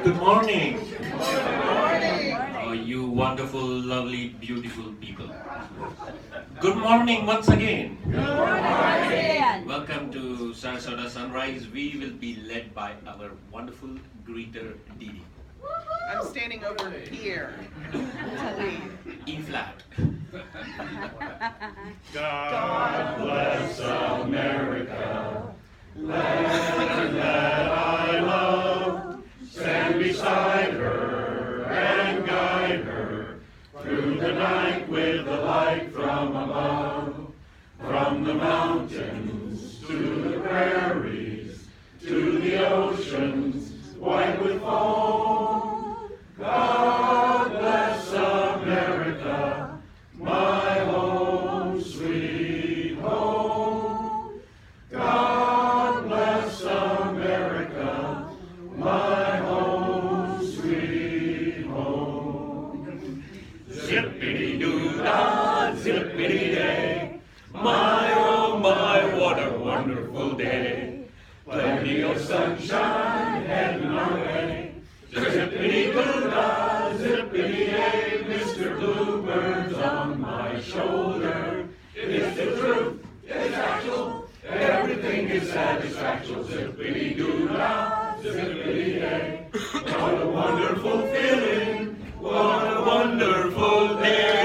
Good morning. Oh, you wonderful, lovely, beautiful people. Good morning once again. Good morning. Welcome to Sarasota Sunrise. We will be led by our wonderful greeter, Didi. I'm standing over here. E flat. God bless America, land that I love. Stand beside her and guide her through the night with the light from above. From the mountains to the prairies, to the oceans white with foam. God bless America, my home, sweet home. God bless America, my home, sweet home. Zippity-doo-dah, zippity-day. My, oh my, what a wonderful day. Plenty of sunshine heading our way. Zippity-doo-dah, zippity-yay, Mr. Bluebird's on my shoulder. It's the truth, it's actual, everything is satisfactual. Zippity-doo-dah, zippity-yay. What a wonderful feeling, what a wonderful day.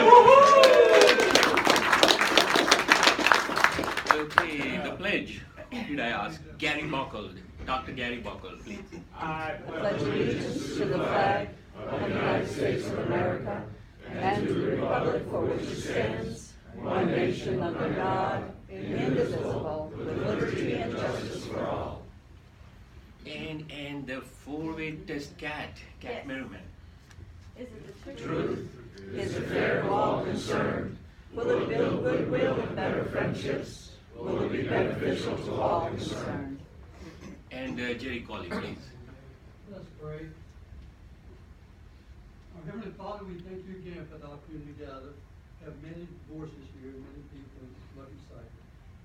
Okay, the pledge. Did I ask Gary Buckle, Dr. Gary Buckle, please? I pledge allegiance to the flag of the United States of America and to the republic for which it stands, one nation under God, indivisible, with liberty and justice for all. And the four-way test cat Yes. Merriman. Is it the Truth is fair to all concerned. Will it build goodwill and better friendships? Will it be beneficial to all concerned? And Jerry Colley, please. Let's pray. Our Heavenly Father, we thank you again for the opportunity to gather, have many voices here, many people in this lovely sight.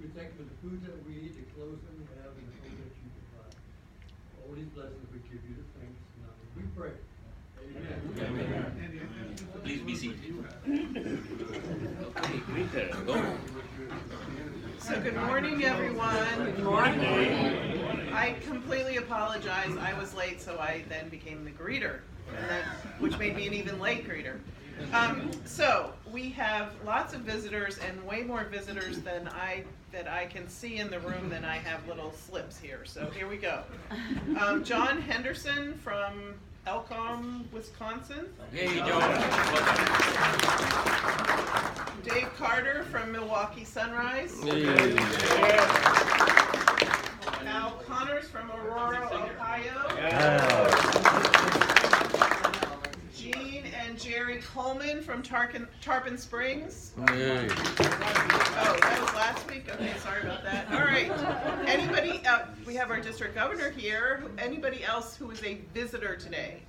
We thank you for the food that we eat, the clothes that we have, and the home that you provide. All these blessings we give you the thanks and honor. We pray. Amen. Please be seated. Okay, greeter, go. So good morning, everyone. Good morning. I completely apologize. I was late, so I then became the greeter, which made me an even late greeter. So we have lots of visitors, and way more visitors than that I can see in the room than I have little slips here. So here we go. John Henderson from Elkhorn, Wisconsin. Hey, John. Dave Carter from Milwaukee Sunrise. Al Connors from Aurora, Ohio. Gene and Jerry Coleman from Tarpon Springs. Oh, that was last week? Okay, sorry about that. All right. Anybody, we have our district governor here. Anybody else who is a visitor today?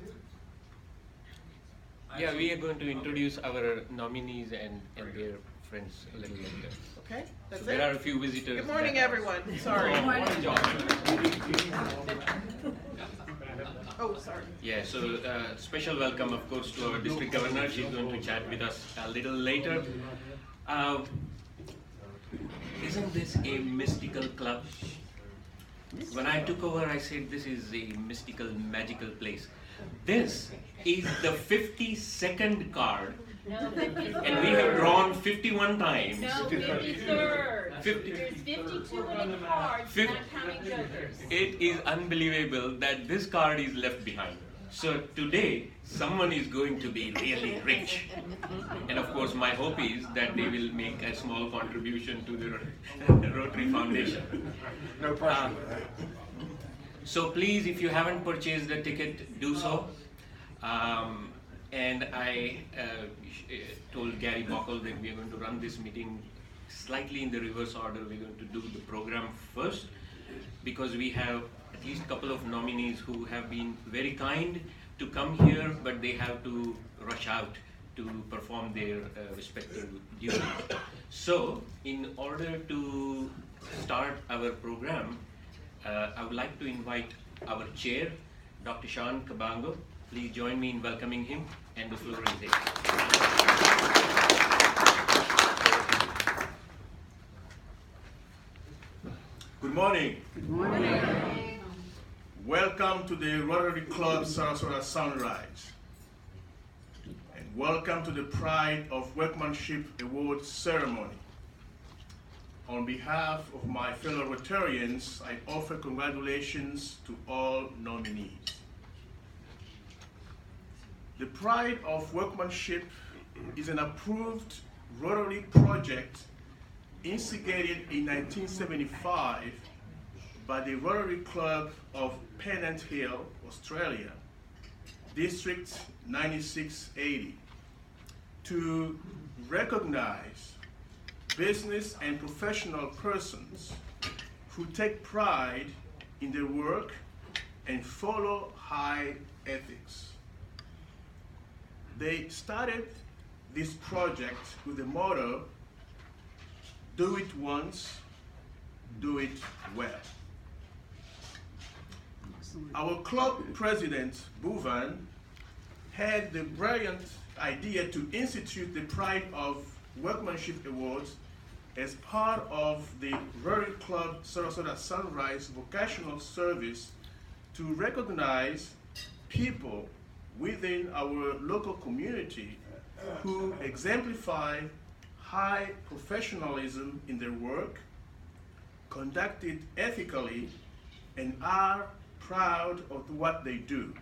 Yeah, we are going to introduce our nominees and their friends a little later. Okay, that's So it. there are a few visitors. Good morning, that- everyone. Sorry. Good morning, John. Oh, sorry. Yeah, so special welcome, of course, to our district governor. She's going to chat with us a little later. Isn't this a mystical club? When I took over, I said this is a mystical, magical place. This is the 52nd card, No, 53rd. and we have drawn 51 times. No, 53rd. 50. There's 52 in the cards, Fif- not counting jokers. It is unbelievable that this card is left behind. So today, someone is going to be really rich. And of course, my hope is that they will make a small contribution to the Rotary Foundation. No pressure. So please, if you haven't purchased a ticket, do so. And I told Gary Buckle that we are going to run this meeting slightly in the reverse order. We're going to do the program first because we have at least a couple of nominees who have been very kind to come here, but they have to rush out to perform their respective duties. So, in order to start our program, I would like to invite our chair, Dr. Sean Kabongo. Please join me in welcoming him, and the floor is his. Good morning. Good morning. Welcome to the Rotary Club Sarasota Sunrise. And welcome to the Pride of Workmanship Awards ceremony. On behalf of my fellow Rotarians, I offer congratulations to all nominees. The Pride of Workmanship is an approved Rotary project instigated in 1975 by the Rotary Club of Pennant Hill, Australia, District 9680, to recognize business and professional persons who take pride in their work and follow high ethics. They started this project with the motto, "Do it once, do it well." Our club president, Bhuvan, had the brilliant idea to institute the Pride of Workmanship Awards as part of the Rotary Club Sarasota Sunrise vocational service to recognize people within our local community who exemplify high professionalism in their work, conducted ethically, and are proud of what they do.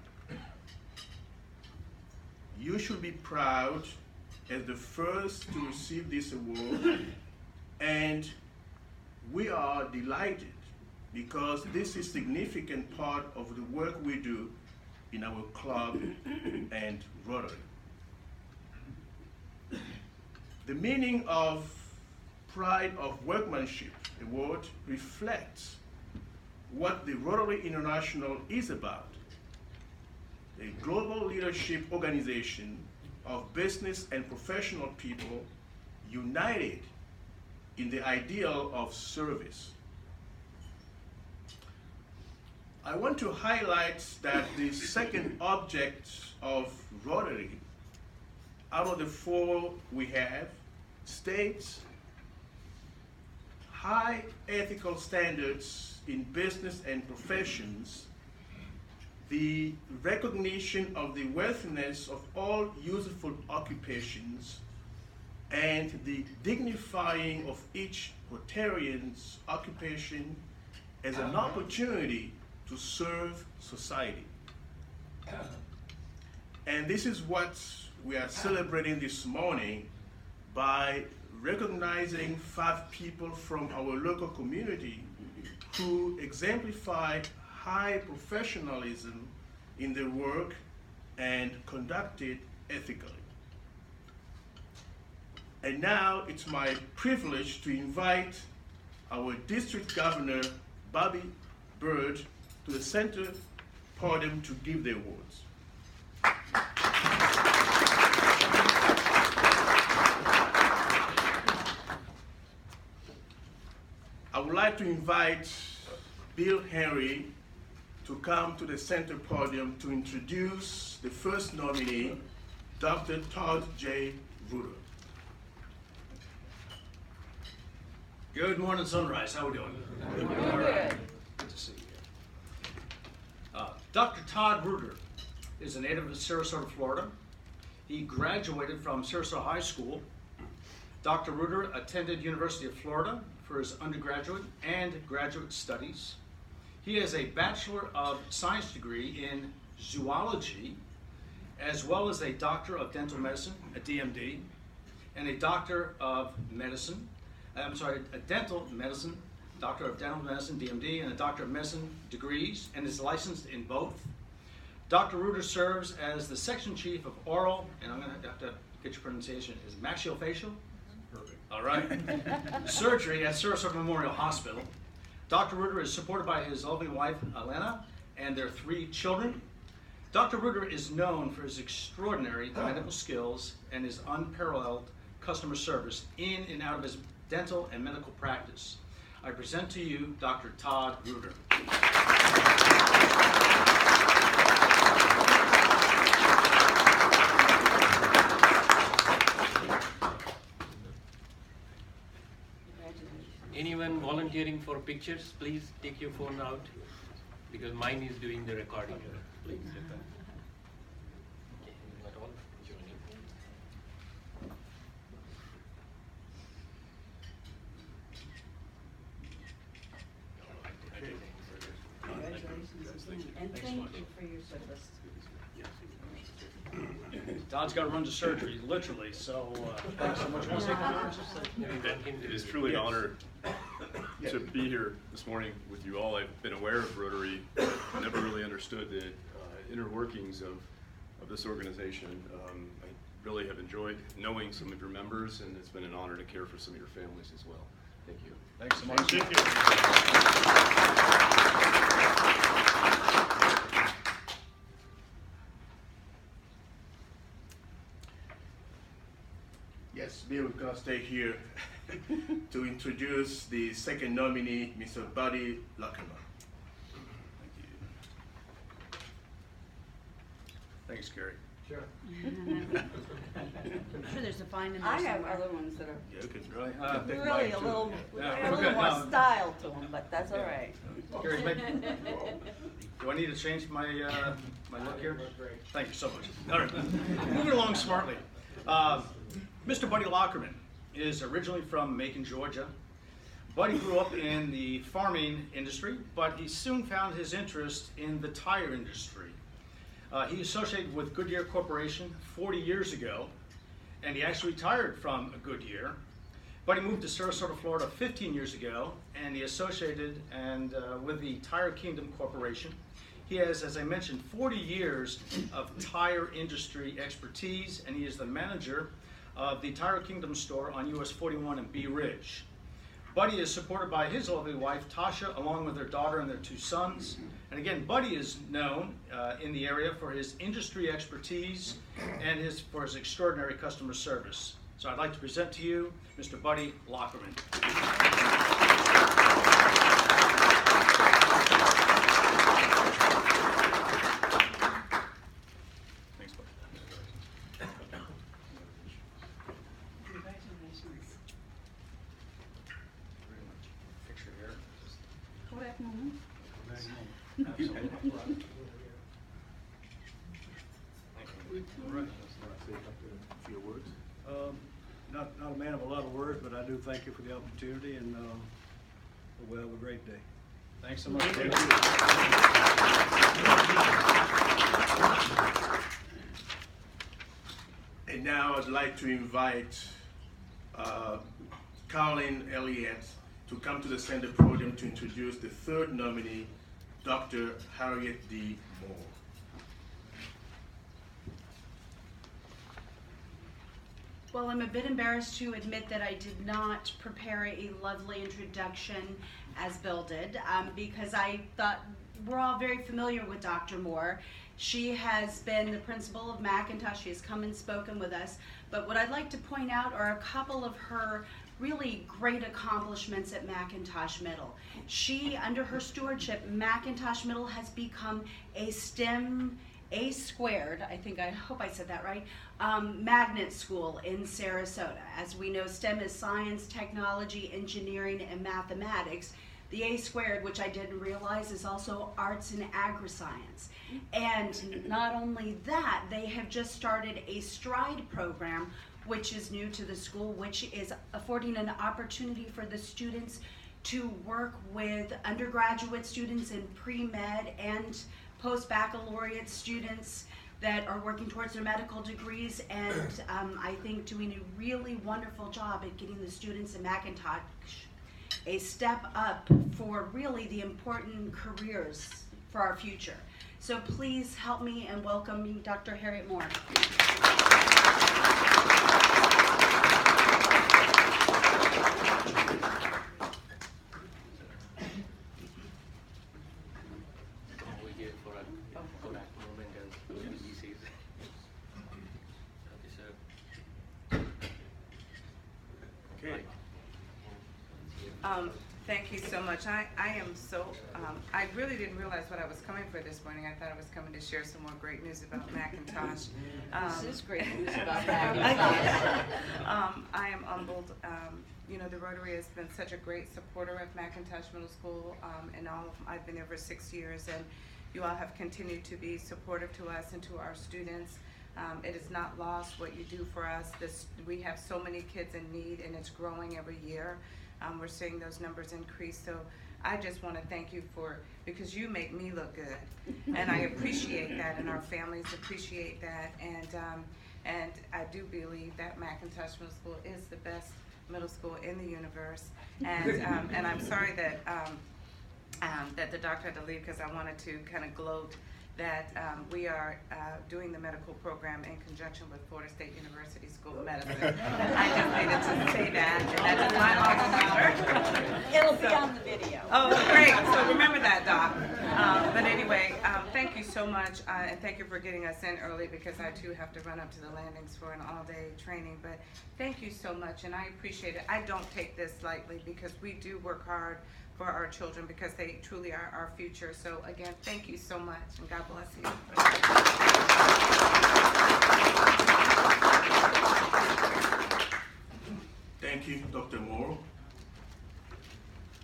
You should be proud as the first to receive this award, and we are delighted because this is a significant part of the work we do in our club and Rotary. The meaning of Pride of Workmanship Award reflects what the Rotary International is about, a global leadership organization of business and professional people united in the ideal of service. I want to highlight that the second object of Rotary, out of the four we have, states high ethical standards in business and professions, the recognition of the worthiness of all useful occupations, and the dignifying of each Rotarian's occupation as an opportunity to serve society. And this is what we are celebrating this morning by recognizing 5 people from our local community who exemplify high professionalism in their work and conducted ethically. And now it's my privilege to invite our district governor, Bobbi Bird, to the center podium to give the awards. I would like to invite Bill Henry to come to the center podium to introduce the first nominee, Dr. Tod J. Reuters. Good morning, Sunrise. How are we doing? Good. Good to see you. Dr. Tod Reuters is a native of Sarasota, Florida. He graduated from Sarasota High School. Dr. Reuters attended University of Florida for his undergraduate and graduate studies. He has a Bachelor of Science degree in zoology, as well as a Doctor of Dental Medicine, a DMD, and a Doctor of Medicine, a Dental Medicine, Doctor of Dental Medicine, DMD, and a Doctor of Medicine degrees, and is licensed in both. Dr. Reuters serves as the Section Chief of Oral, and I'm going to have to get your pronunciation, is maxillofacial? Perfect. All right. Surgery at Sarasota Memorial Hospital. Dr. Reuters is supported by his lovely wife, Elena, and their 3 children. Dr. Reuter is known for his extraordinary medical skills and his unparalleled customer service in and out of his dental and medical practice. I present to you Dr. Tod Reuters. Anyone volunteering for pictures, please take your phone out, because mine is doing the recording. Please. And thank you for your service. Todd's got to run to surgery, literally, so thanks so much. It is truly an honor to be here this morning with you all. I've been aware of Rotary, never really understood the inner workings of this organization. I really have enjoyed knowing some of your members, and it's been an honor to care for some of your families as well. Thank you. Thanks so much. Thank Yes, Bill, we're going to stay here to introduce the second nominee, Mr. Bobbi Lockerman. Thanks, Gary. Sure. I'm sure there's a fine in there I have somewhere. other ones that are Yeah, you can Really? take really mine a too. little, Yeah, a we're little good. more No. style to them, but that's all right. Gary, do I need to change my my look here? Thank you so much. All right, moving along smartly. Mr. Bobbi Lockerman is originally from Macon, Georgia. Buddy grew up in the farming industry, but he soon found his interest in the tire industry. He associated with Goodyear Corporation 40 years ago, and he actually retired from Goodyear. But he moved to Sarasota, Florida 15 years ago, and he associated with the Tire Kingdom Corporation. He has, as I mentioned, 40 years of tire industry expertise, and he is the manager of the Tire Kingdom store on US 41 in Bee Ridge. Buddy is supported by his lovely wife, Tasha, along with their daughter and their 2 sons. And again, Buddy is known in the area for his industry expertise and for his extraordinary customer service. So I'd like to present to you Mr. Bobbi Lockerman. Thanks, Buddy. Picture here. Kodak moment. Absolutely. All right. Say a few words. Not a man of a lot of words, but I do thank you for the opportunity, and we'll have a great day. Thanks so much. And now I'd like to invite Colin Elliott to come to the center podium to introduce the third nominee, Dr. Harriet D. Moore. Well, I'm a bit embarrassed to admit that I did not prepare a lovely introduction as Bill did, because I thought we're all very familiar with Dr. Moore. She has been the principal of McIntosh. She has come and spoken with us. But what I'd like to point out are a couple of her really great accomplishments at McIntosh Middle. She, under her stewardship, McIntosh Middle has become a STEM A squared, I hope I said that right, magnet school in Sarasota. As we know, STEM is science, technology, engineering, and mathematics. The A squared, which I didn't realize, is also arts and agri-science. And not only that, they have just started a STRIDE program, which is new to the school, which is affording an opportunity for the students to work with undergraduate students in pre-med and post-baccalaureate students that are working towards their medical degrees, and I think doing a really wonderful job at getting the students in McIntosh a step up for really the important careers for our future. So please help me in welcoming Dr. Harriet Moore. Thank you so much. I am so, I really didn't realize what I was coming for this morning. I thought I was coming to share some more great news about Macintosh. This is great news about Macintosh. I am humbled. You know, the Rotary has been such a great supporter of Macintosh Middle School, and I've been there for 6 years, and you all have continued to be supportive to us and to our students. It is not lost what you do for us. We have so many kids in need, and it's growing every year. We're seeing those numbers increase, so I just want to thank you because you make me look good, and I appreciate that, and our families appreciate that, and I do believe that Macintosh Middle School is the best middle school in the universe, and I'm sorry that that the doctor had to leave because I wanted to kind of gloat that we are doing the medical program in conjunction with Florida State University School of Medicine. I just needed to say that, and that is my alma mater. It'll be on the video. Oh, great. So remember that, Doc. But anyway, thank you so much, and thank you for getting us in early because I too have to run up to the landings for an all-day training. But thank you so much, and I appreciate it. I don't take this lightly because we do work hard for our children because they truly are our future. So again, thank you so much, and God bless you. Thank you, Dr. Moore.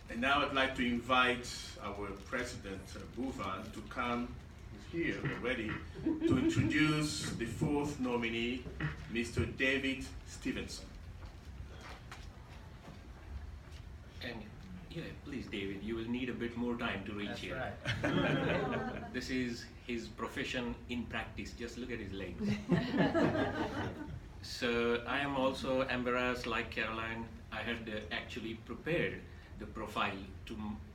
And now I'd like to invite our President, Bhuvan, to come here already to introduce the fourth nominee, Mr. David Stevenson. And yeah, please, David, you will need a bit more time to reach That's here. right. This is his profession in practice. Just look at his legs. So I am also embarrassed, like Caroline. I had actually prepared the profile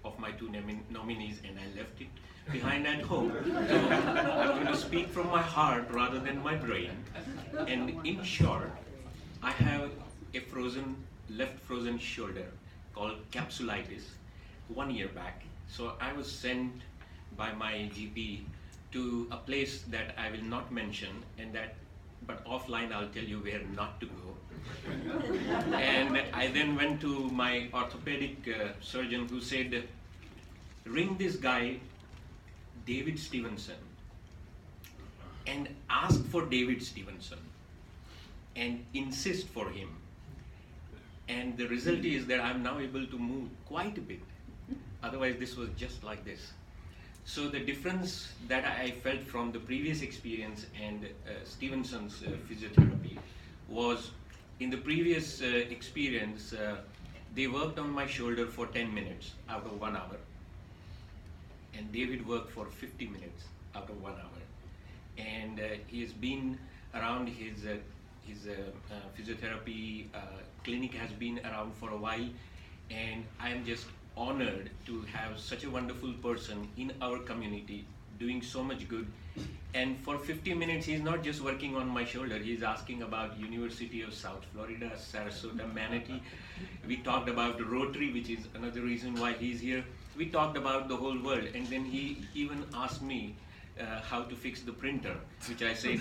of my two nominees, and I left it behind at home. So I'm going to speak from my heart rather than my brain. And in short, I have a left frozen shoulder called capsulitis 1 year back. So I was sent by my GP to a place that I will not mention, but offline I'll tell you where not to go. And I then went to my orthopedic surgeon who said, ring this guy, David Stevenson, and ask for David Stevenson and insist for him. And the result is that I'm now able to move quite a bit. Otherwise, this was just like this. So the difference that I felt from the previous experience and Stevenson's physiotherapy was, in the previous experience, they worked on my shoulder for 10 minutes out of 1 hour. And David worked for 50 minutes out of 1 hour. And he has been around his physiotherapy clinic has been around for a while, and I am just honored to have such a wonderful person in our community doing so much good. And for 50 minutes, he's not just working on my shoulder, he's asking about University of South Florida, Sarasota, Manatee. We talked about Rotary, which is another reason why he's here. We talked about the whole world, and then he even asked me how to fix the printer, which I said,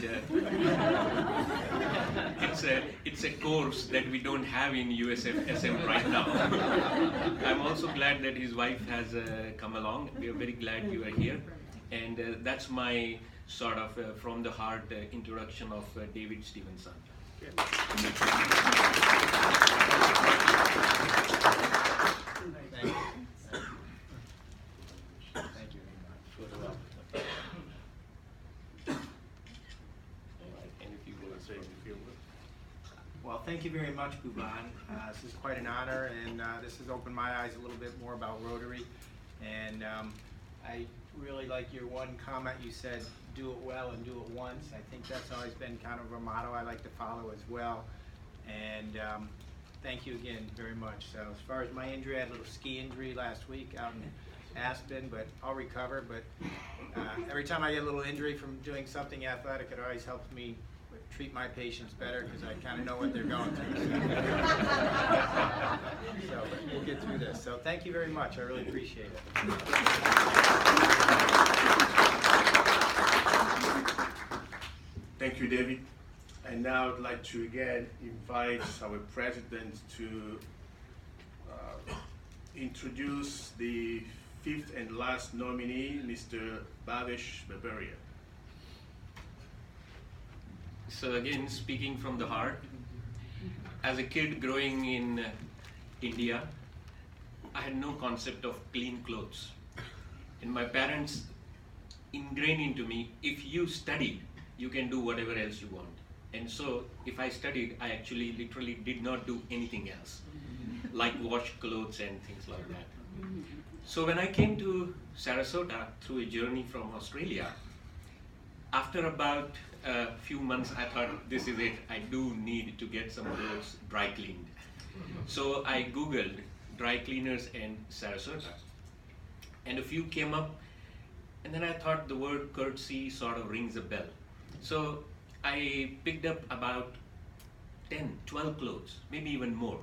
it's a course that we don't have in USFSM right now. I'm also glad that his wife has come along. We are very glad you are here. And that's my sort of from the heart introduction of David Stevenson. Thank you very much. Well, thank you very much, Bhuvan. This is quite an honor, and this has opened my eyes a little bit more about Rotary. And I really like your one comment you said, do it well and do it once. I think that's always been kind of a motto I like to follow as well. And thank you again very much. So as far as my injury, I had a little ski injury last week out in Aspen, but I'll recover. But every time I get a little injury from doing something athletic, it always helps me treat my patients better because I kind of know what they're going through. So but we'll get through this. So thank you very much. I really appreciate it. Thank you, David. And now I'd like to again invite our president to introduce the fifth and last nominee, Mr. Bhavesh Babaria. So again, speaking from the heart, as a kid growing in India, I had no concept of clean clothes. And my parents ingrained into me, if you studied, you can do whatever else you want. And so, if I studied, I actually literally did not do anything else, like wash clothes and things like that. So when I came to Sarasota through a journey from Australia, after about a few months, I thought, this is it. I do need to get some clothes dry cleaned. So I Googled dry cleaners in Sarasota, and a few came up, and then I thought the word courtesy sort of rings a bell. So I picked up about 10, 12 clothes, maybe even more.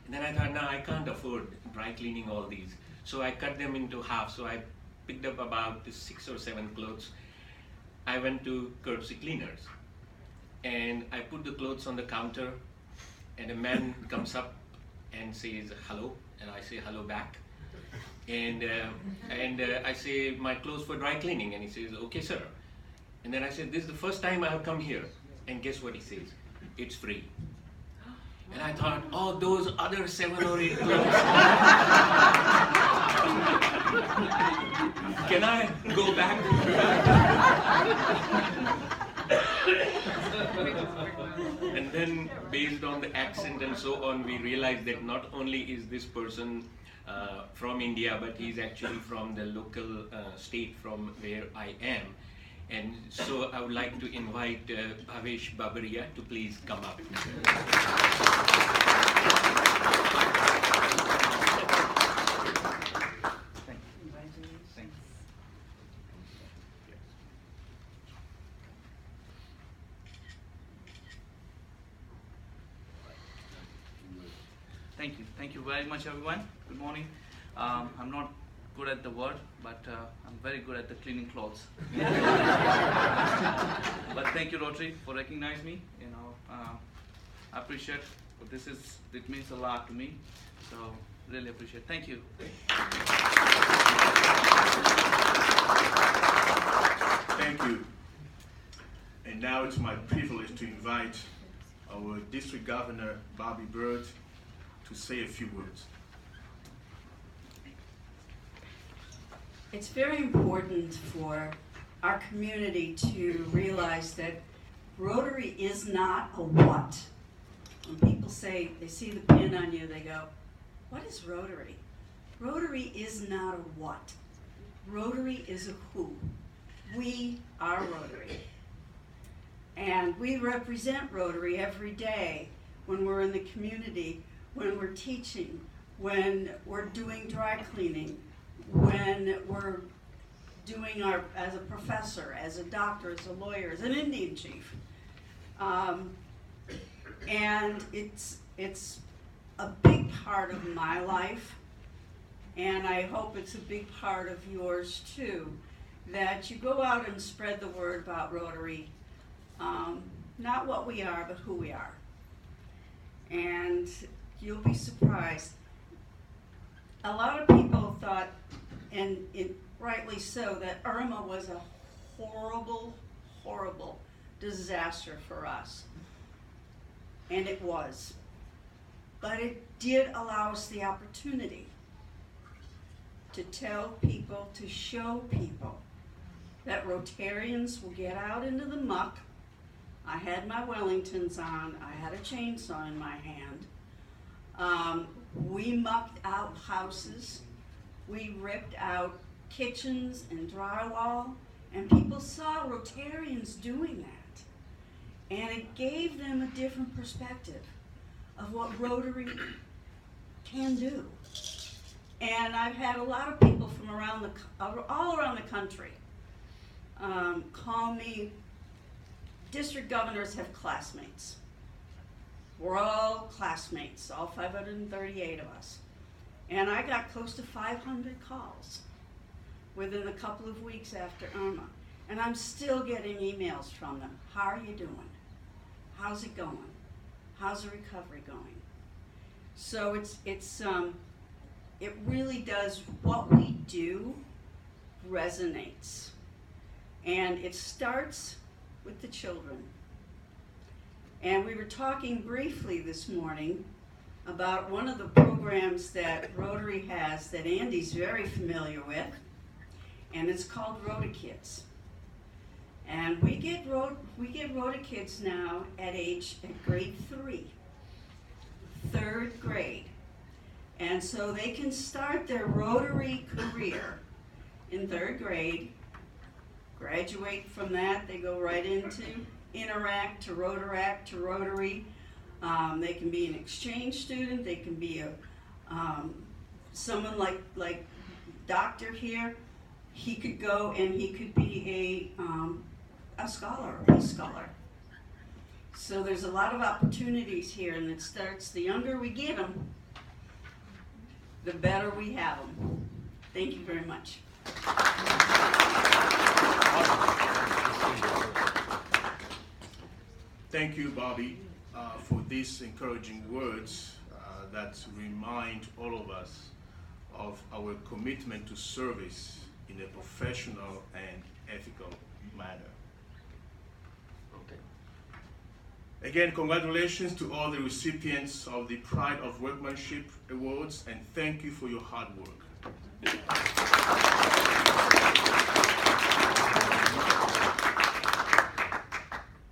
And then I thought, no, I can't afford dry cleaning all these. So I cut them into half. So I picked up about 6 or 7 clothes. I went to courtesy cleaners, and I put the clothes on the counter, and a man comes up and says hello, and I say hello back. And I say, my clothes for dry cleaning, and he says, okay sir. And then I said, this is the first time I have come here. And guess what he says? It's free. And I thought, oh, those other 7 or 8 clothes. Can I go back? And then, based on the accent and so on, we realized that not only is this person from India, but he's actually from the local state from where I am. And so I would like to invite Bhavesh Babaria to please come up. Thank you. Thank you very much, everyone. Good morning. I'm not good at the word, but I'm very good at the cleaning clothes. But thank you, Rotary, for recognizing me. You know, I appreciate what this is. It means a lot to me. So really appreciate it. Thank you. Thank you. And now it's my privilege to invite our District Governor, Bobbi Bird, to say a few words. It's very important for our community to realize that Rotary is not a what. When people say, they see the pin on you, they go, what is Rotary? Rotary is not a what. Rotary is a who. We are Rotary. And we represent Rotary every day when we're in the community, when we're teaching, when we're doing dry cleaning, when we're doing as a professor, as a doctor, as a lawyer, as an Indian chief. And it's a big part of my life, and I hope it's a big part of yours too, that you go out and spread the word about Rotary, not what we are, but who we are. And you'll be surprised. A lot of people thought, and rightly so, that Irma was a horrible, horrible disaster for us. And it was. But it did allow us the opportunity to tell people, to show people that Rotarians will get out into the muck. I had my Wellingtons on, I had a chainsaw in my hand. We mucked out houses, we ripped out kitchens and drywall, and people saw Rotarians doing that. And it gave them a different perspective of what Rotary can do. And I've had a lot of people from all around the country call me. District governors have classmates. We're all classmates, all 538 of us. And I got close to 500 calls within a couple of weeks after Irma. And I'm still getting emails from them. How are you doing? How's it going? How's the recovery going? So it's it really does, what we do resonates. And it starts with the children. And we were talking briefly this morning about one of the programs that Rotary has that Andy's very familiar with, and it's called Rota Kids. And we get Rota Kids now at grade 3, 3rd grade. And so they can start their Rotary career in 3rd grade, graduate from that, they go right into Interact to Rotaract to Rotary. They can be an exchange student, they can be someone like Doctor here. He could go and he could be a scholar, a Peace Scholar. So there's a lot of opportunities here, and it starts, the younger we get them, the better we have them. Thank you very much. Thank you, Bobbi, for these encouraging words that remind all of us of our commitment to service in a professional and ethical manner. Okay. Again, congratulations to all the recipients of the Pride of Workmanship Awards, and thank you for your hard work.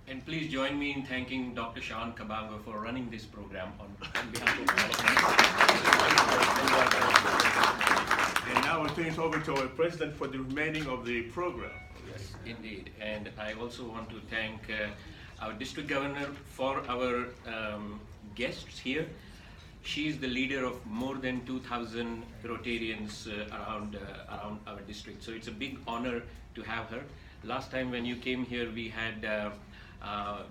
And please join me in thanking Dr. Sean Kabongo for running this program on behalf of all of us. And now I'll turn it over to our president for the remaining of the program. Yes, indeed. And I also want to thank our district governor for our guests here. She is the leader of more than 2,000 Rotarians around our district. So it's a big honor to have her. Last time when you came here, we had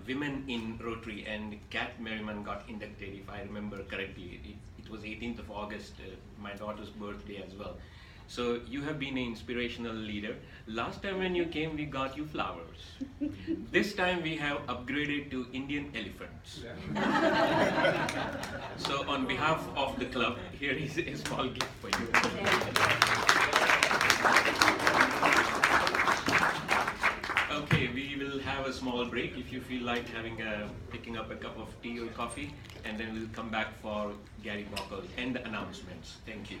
women in Rotary, and Kat Merriman got inducted, if I remember correctly. It was 18th of August, my daughter's birthday as well. So you have been an inspirational leader. Last time when you came, we got you flowers. This time we have upgraded to Indian elephants. So on behalf of the club, here is a small gift for you. Okay, we will have a small break if you feel like picking up a cup of tea or coffee, and then we'll come back for Gary Bockel and the announcements. Thank you.